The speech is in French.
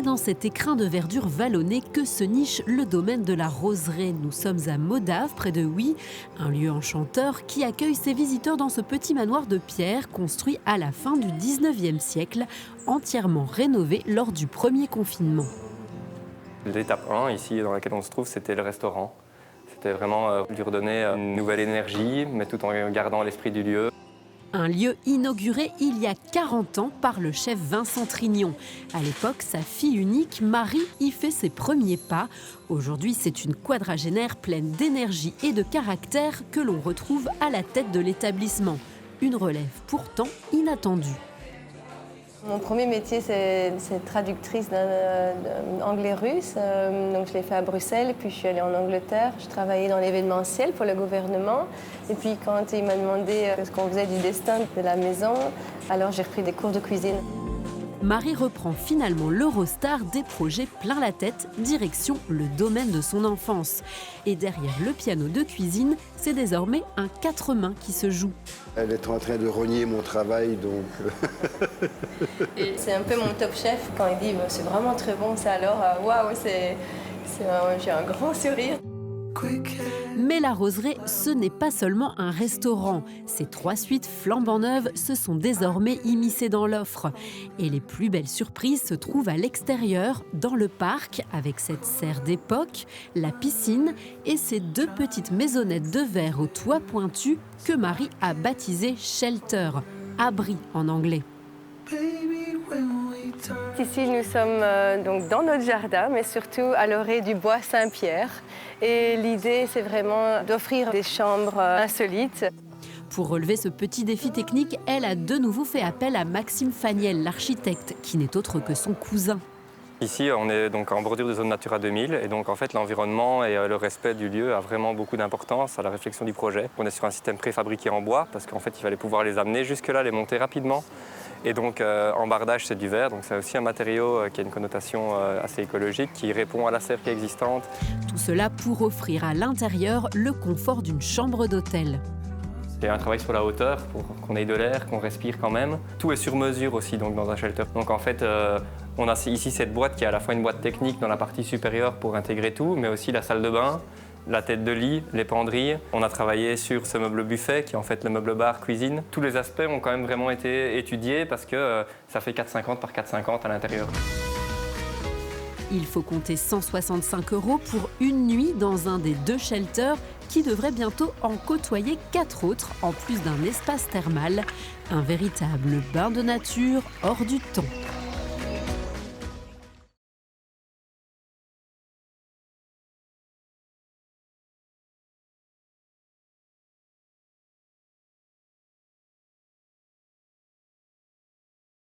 C'est dans cet écrin de verdure vallonnée que se niche le domaine de la Roseraie. Nous sommes à Modave, près de Huy, un lieu enchanteur qui accueille ses visiteurs dans ce petit manoir de pierre construit à la fin du 19e siècle, entièrement rénové lors du premier confinement. L'étape 1, ici dans laquelle on se trouve, c'était le restaurant. C'était vraiment lui redonner une nouvelle énergie, mais tout en gardant l'esprit du lieu. Un lieu inauguré il y a 40 ans par le chef Vincent Trignon. À l'époque, sa fille unique, Marie, y fait ses premiers pas. Aujourd'hui, c'est une quadragénaire pleine d'énergie et de caractère que l'on retrouve à la tête de l'établissement. Une relève pourtant inattendue. Mon premier métier, c'est traductrice d'anglais-russe. Donc je l'ai fait à Bruxelles, puis je suis allée en Angleterre. Je travaillais dans l'événementiel pour le gouvernement. Et puis quand il m'a demandé ce qu'on faisait du destin de la maison, alors j'ai repris des cours de cuisine. Marie reprend finalement l'Eurostar des projets plein la tête, direction le domaine de son enfance. Et derrière le piano de cuisine, c'est désormais un 4 mains qui se joue. Elle est en train de renier mon travail, donc... Et c'est un peu mon top chef quand il dit « c'est vraiment très bon ça alors, waouh, j'ai un grand sourire ». Mais la Roseraie, ce n'est pas seulement un restaurant. Ces 3 suites flambant neuves se sont désormais immiscées dans l'offre. Et les plus belles surprises se trouvent à l'extérieur, dans le parc, avec cette serre d'époque, la piscine et ces 2 petites maisonnettes de verre au toit pointu que Marie a baptisées shelter, abri en anglais. Ici, nous sommes donc dans notre jardin, mais surtout à l'orée du bois Saint-Pierre. Et l'idée, c'est vraiment d'offrir des chambres insolites. Pour relever ce petit défi technique, elle a de nouveau fait appel à Maxime Faniel, l'architecte, qui n'est autre que son cousin. Ici, on est donc en bordure de zone Natura 2000 et donc en fait l'environnement et le respect du lieu a vraiment beaucoup d'importance à la réflexion du projet. On est sur un système préfabriqué en bois parce qu'en fait il fallait pouvoir les amener jusque-là, les monter rapidement. Et donc en bardage c'est du verre, donc c'est aussi un matériau qui a une connotation assez écologique, qui répond à la serre qui est existante. Tout cela pour offrir à l'intérieur le confort d'une chambre d'hôtel. Il y a un travail sur la hauteur pour qu'on ait de l'air, qu'on respire quand même. Tout est sur mesure aussi donc, dans un shelter. Donc en fait, on a ici cette boîte qui est à la fois une boîte technique dans la partie supérieure pour intégrer tout, mais aussi la salle de bain, la tête de lit, les penderies. On a travaillé sur ce meuble buffet qui est en fait le meuble bar cuisine. Tous les aspects ont quand même vraiment été étudiés parce que ça fait 4,50 par 4,50 à l'intérieur. Il faut compter 165 € pour une nuit dans un des 2 shelters qui devrait bientôt en côtoyer 4 autres en plus d'un espace thermal. Un véritable bain de nature hors du temps.